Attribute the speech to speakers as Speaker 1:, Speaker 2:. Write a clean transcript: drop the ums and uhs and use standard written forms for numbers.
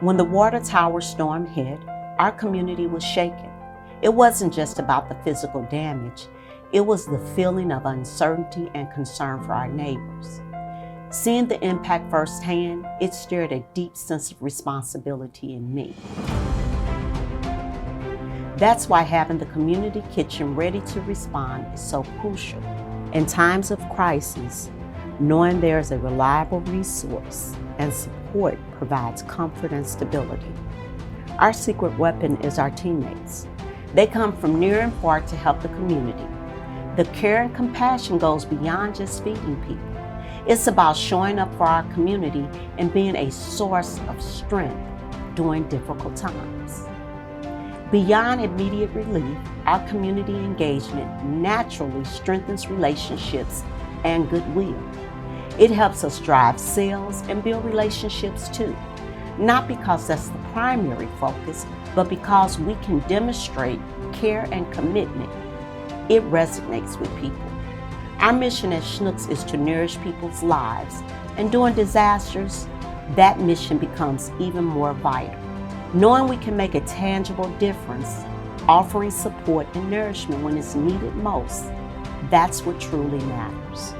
Speaker 1: When the water tower storm hit, our community was shaken. It wasn't just about the physical damage, it was the feeling of uncertainty and concern for our neighbors. Seeing the impact firsthand, it stirred a deep sense of responsibility in me. That's why having the community kitchen ready to respond is so crucial. In times of crisis, knowing there is a reliable resource and support provides comfort and stability. Our secret weapon is our teammates. They come from near and far to help the community. The care and compassion goes beyond just feeding people. It's about showing up for our community and being a source of strength during difficult times. Beyond immediate relief, our community engagement naturally strengthens relationships and goodwill. It helps us drive sales and build relationships too, not because that's the primary focus, but because we can demonstrate care and commitment. It resonates with people. Our mission at Schnucks is to nourish people's lives, and during disasters, that mission becomes even more vital. Knowing we can make a tangible difference, offering support and nourishment when it's needed most, that's what truly matters.